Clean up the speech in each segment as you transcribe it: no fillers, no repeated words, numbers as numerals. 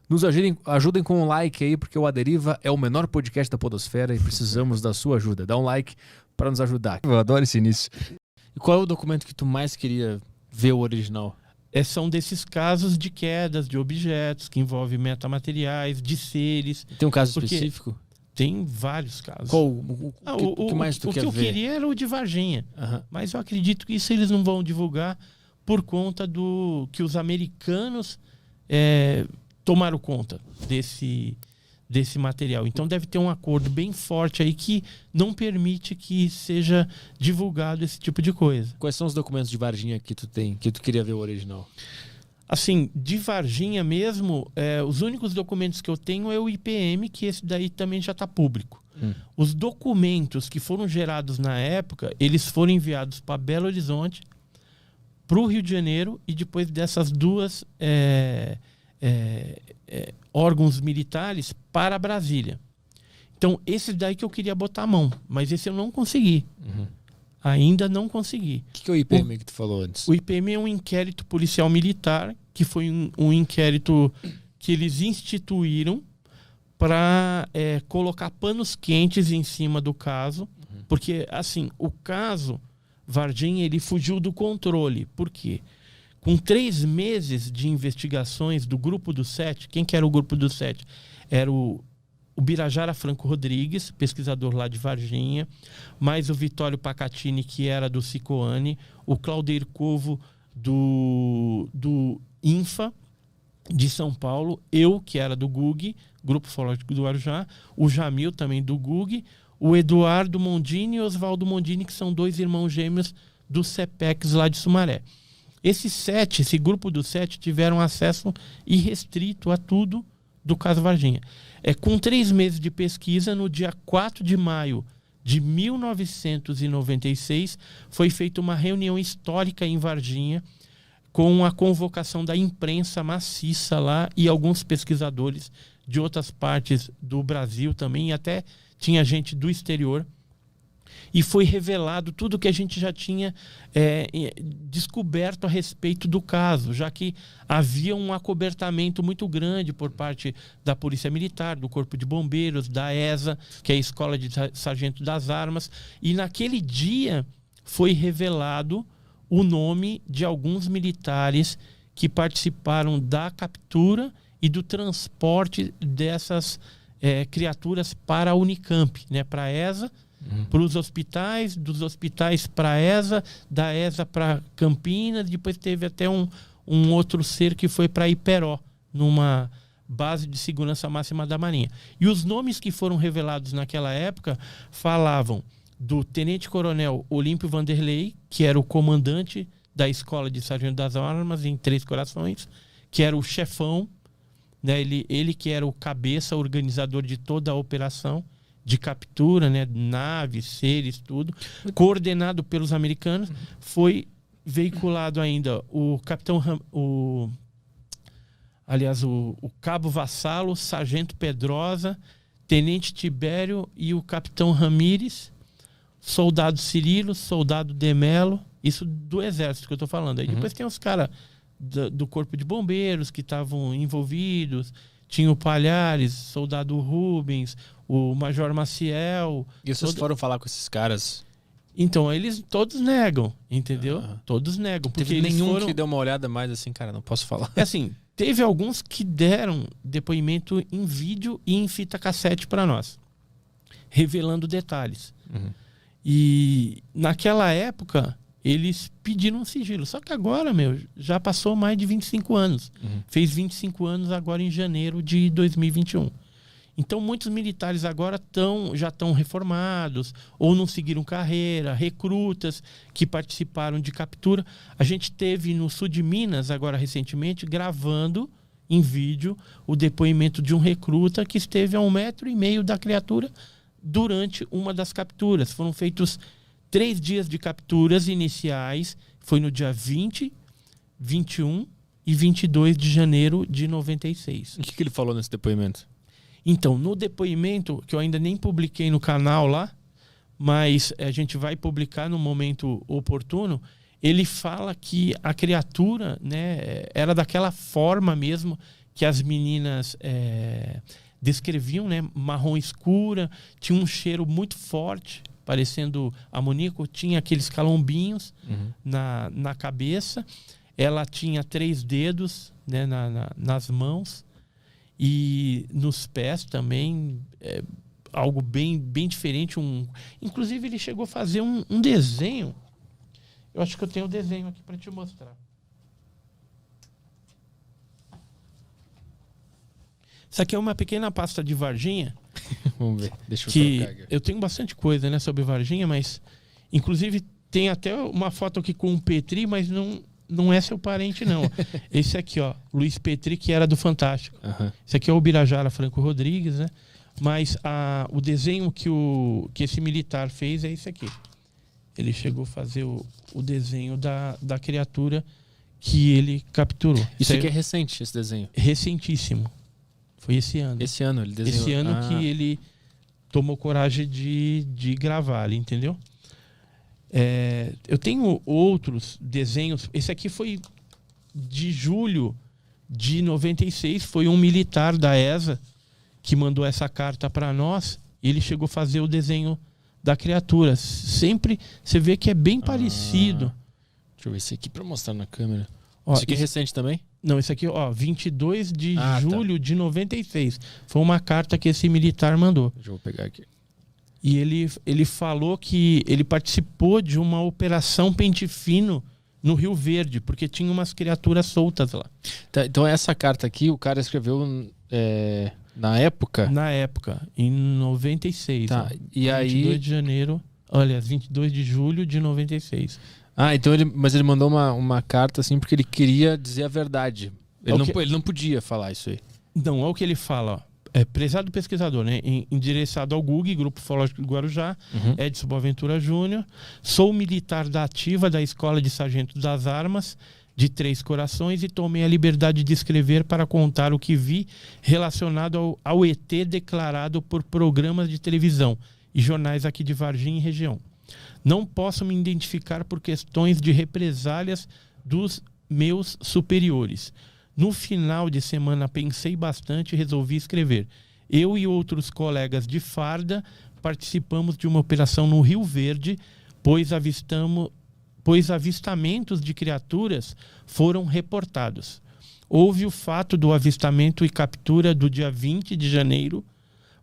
Nos ajudem com um like aí, porque o A Deriva é o menor podcast da podosfera e precisamos da sua ajuda. Dá um like para nos ajudar. Eu adoro esse início. E qual é o documento que tu mais queria ver o original? São desses casos de quedas de objetos que envolvem metamateriais, de seres. Tem um caso Porque específico? Tem vários casos. Qual o que mais tu quer ver? O que eu queria era o de Varginha. Aham. Mas eu acredito que isso eles não vão divulgar por conta do que os americanos tomaram conta desse material. Então deve ter um acordo bem forte aí que não permite que seja divulgado esse tipo de coisa. Quais são os documentos de Varginha que tu tem, que tu queria ver o original? Assim, de Varginha mesmo, os únicos documentos que eu tenho é o IPM, que esse daí também já está público. Os documentos que foram gerados na época, eles foram enviados para Belo Horizonte, para o Rio de Janeiro, e depois dessas duas órgãos militares para Brasília. Então, esse daí que eu queria botar a mão, mas esse eu não consegui. Ainda não consegui. O que é o IPM que tu falou antes? O IPM é um inquérito policial militar, que foi um inquérito que eles instituíram para colocar panos quentes em cima do caso. Porque, assim, o caso Varginha, ele fugiu do controle. Por quê? Com 3 meses de investigações do Grupo do 7, quem que era o Grupo do 7? Era o Birajara Franco Rodrigues, pesquisador lá de Varginha, mais o Vitório Pacatini, que era do Cicoane, o Claudeir Covo do INFA, de São Paulo, eu, que era do GUG, Grupo Ufológico do Guarujá, o Jamil, também do GUG, o Eduardo Mondini e Oswaldo Mondini, que são 2 irmãos gêmeos do CEPEX lá de Sumaré. Esse grupo do 7, tiveram acesso irrestrito a tudo do caso Varginha. Com 3 meses de pesquisa, no dia 4 de maio de 1996, foi feita uma reunião histórica em Varginha, com a convocação da imprensa maciça lá e alguns pesquisadores de outras partes do Brasil também, e até tinha gente do exterior. E foi revelado tudo que a gente já tinha descoberto a respeito do caso, já que havia um acobertamento muito grande por parte da Polícia Militar, do Corpo de Bombeiros, da ESA, que é a Escola de Sargento das Armas. E naquele dia foi revelado o nome de alguns militares que participaram da captura e do transporte dessas criaturas para a Unicamp, né, para a ESA, para os hospitais, dos hospitais para a ESA, da ESA para Campinas, depois teve até um outro ser que foi para Iperó, numa base de segurança máxima da Marinha. E os nomes que foram revelados naquela época falavam do Tenente-Coronel Olímpio Vanderlei, que era o comandante da Escola de Sargento das Armas em Três Corações, que era o chefão, né, ele que era o cabeça, organizador de toda a operação de captura, né, naves, seres, tudo, coordenado pelos americanos. Foi veiculado ainda o capitão, o cabo Vassalo, sargento Pedrosa, tenente Tibério e o capitão Ramírez, soldado Cirilo, soldado Demelo, isso do exército que eu tô falando. Aí depois tem os caras do corpo de bombeiros que estavam envolvidos, tinha o Palhares, soldado Rubens, o Major Maciel. E vocês foram falar com esses caras? Então, eles todos negam, entendeu? Todos negam. Porque Teve nenhum foram... que deu uma olhada mais assim, cara, não posso falar. Assim, teve alguns que deram depoimento em vídeo e em fita cassete para nós, revelando detalhes. E naquela época, eles pediram um sigilo. Só que agora, já passou mais de 25 anos. Fez 25 anos agora em janeiro de 2021. Então, muitos militares agora já estão reformados ou não seguiram carreira, recrutas que participaram de captura. A gente teve no sul de Minas, agora recentemente, gravando em vídeo o depoimento de um recruta que esteve a 1,5 metro da criatura durante uma das capturas. Foram feitos 3 dias de capturas iniciais, foi no dia 20, 21 e 22 de janeiro de 96. O que ele falou nesse depoimento? Então, no depoimento, que eu ainda nem publiquei no canal lá, mas a gente vai publicar no momento oportuno, ele fala que a criatura, né, era daquela forma mesmo que as meninas descreviam, né? Marrom escura, tinha um cheiro muito forte, parecendo amoníaco, tinha aqueles calombinhos na cabeça. Ela tinha 3 dedos, né, nas mãos e nos pés também, algo bem diferente. Inclusive ele chegou a fazer um desenho. Eu acho que eu tenho o desenho aqui para te mostrar. Isso aqui é uma pequena pasta de Varginha. Vamos ver, deixa eu que trocar aqui. eu tenho bastante coisa, né, sobre Varginha, mas inclusive tem até uma foto aqui com o Petri, mas não é seu parente, não. Esse aqui, ó, Luiz Petri, que era do Fantástico. Esse aqui é o Birajara Franco Rodrigues, né? Mas o desenho que esse militar fez é esse aqui. Ele chegou a fazer o desenho da criatura que ele capturou. Isso aqui é recente, esse desenho? Recentíssimo. Foi esse ano. Esse ano ele desenhou. Esse ano que ele tomou coragem de gravar ali, entendeu? Eu tenho outros desenhos. Esse aqui foi de julho de 96. Foi um militar da ESA que mandou essa carta para nós. E ele chegou a fazer o desenho da criatura. Sempre você vê que é bem parecido. Deixa eu ver esse aqui para mostrar na câmera. Ó, esse aqui é recente também? Não, esse aqui, ó, 22 de julho de 96. Foi uma carta que esse militar mandou. Deixa eu pegar aqui. E ele falou que ele participou de uma operação Pente Fino no Rio Verde, porque tinha umas criaturas soltas lá. Tá, então essa carta aqui, o cara escreveu na época? Na época, em 96. Tá, ó, e 22 de janeiro, olha, 22 de julho de 96. Então mas ele mandou uma carta assim porque ele queria dizer a verdade. Ele não podia falar isso aí. Não, é o que ele fala, ó. Prezado pesquisador, né? Endereçado ao GUG, Grupo Ufológico do Guarujá, Edson Boaventura Júnior. Sou militar da ativa da Escola de Sargento das Armas de Três Corações e tomei a liberdade de escrever para contar o que vi relacionado ao ET declarado por programas de televisão e jornais aqui de Varginha e região. Não posso me identificar por questões de represálias dos meus superiores. No final de semana pensei bastante e resolvi escrever. Eu e outros colegas de farda participamos de uma operação no Rio Verde, pois avistamentos de criaturas foram reportados. Houve o fato do avistamento e captura do dia 20 de janeiro,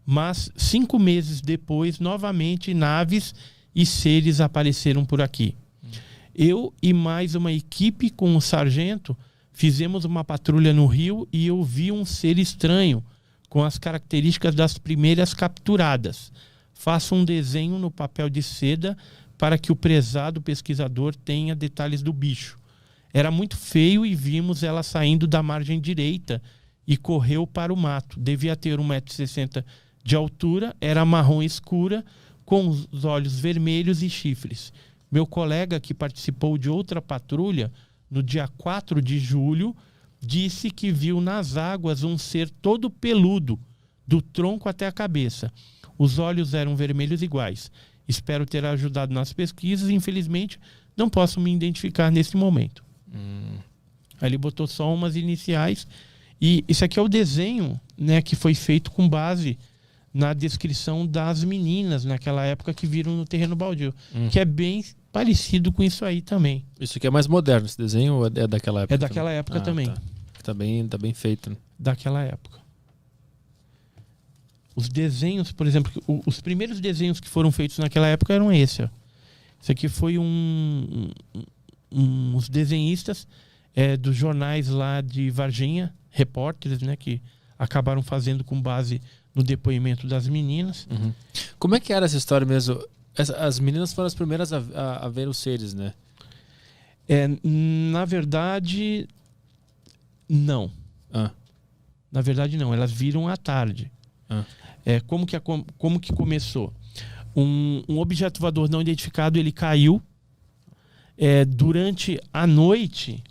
mas 5 meses depois, novamente, naves e seres apareceram por aqui. Eu e mais uma equipe com o sargento fizemos uma patrulha no rio e eu vi um ser estranho com as características das primeiras capturadas. Faço um desenho no papel de seda para que o prezado pesquisador tenha detalhes do bicho. Era muito feio e vimos ela saindo da margem direita e correu para o mato. Devia ter 1,60 m de altura, era marrom escura, com os olhos vermelhos e chifres. Meu colega, que participou de outra patrulha, no dia 4 de julho, disse que viu nas águas um ser todo peludo, do tronco até a cabeça. Os olhos eram vermelhos iguais. Espero ter ajudado nas pesquisas. Infelizmente, não posso me identificar nesse momento. Aí ele botou só umas iniciais. E isso aqui é o desenho, né, que foi feito com base na descrição das meninas naquela época que viram no terreno baldio. Que é bem parecido com isso aí também. Isso aqui é mais moderno, esse desenho, ou é daquela época? É daquela época também. Tá bem feito. Né? Daquela época. Os desenhos, por exemplo, os primeiros desenhos que foram feitos naquela época eram esse. Ó. Esse aqui foi uns desenhistas dos jornais lá de Varginha, repórteres, né, que acabaram fazendo com base no depoimento das meninas. Como é que era essa história mesmo? As meninas foram as primeiras a ver os seres, né? Na verdade, não. Na verdade, não. Elas viram à tarde. Como que começou? Um objeto voador não identificado, ele caiu. Durante a noite,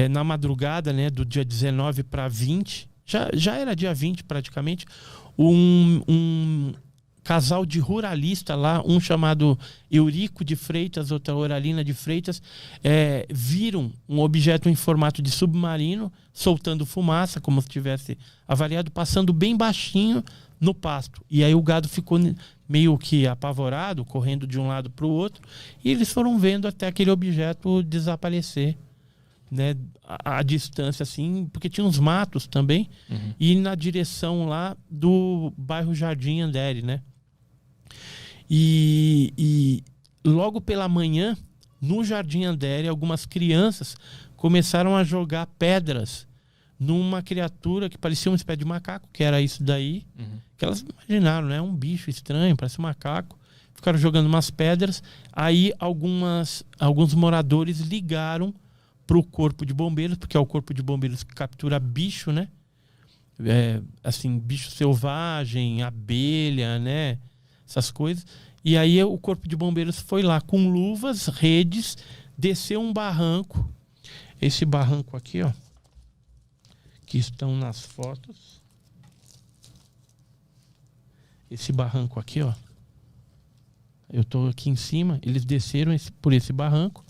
na madrugada, né, do dia 19 para 20, já era dia 20 praticamente, um casal de ruralista lá, um chamado Eurico de Freitas, outra Oralina de Freitas, viram um objeto em formato de submarino, soltando fumaça, como se tivesse avariado, passando bem baixinho no pasto. E aí o gado ficou meio que apavorado, correndo de um lado para o outro, e eles foram vendo até aquele objeto desaparecer, né, a distância, assim, porque tinha uns matos também, e na direção lá do bairro Jardim Andere, né? E logo pela manhã, no Jardim Andere, algumas crianças começaram a jogar pedras numa criatura que parecia uma espécie de macaco, que era isso daí, que elas imaginaram, né? Um bicho estranho, parece um macaco. Ficaram jogando umas pedras. Aí alguns moradores ligaram para o corpo de bombeiros, porque é o corpo de bombeiros que captura bicho, né? Assim, bicho selvagem, abelha, né? Essas coisas. E aí o corpo de bombeiros foi lá com luvas, redes, desceu um barranco. Esse barranco aqui, ó, que estão nas fotos. Esse barranco aqui, ó. Eu tô aqui em cima. Eles desceram por esse barranco.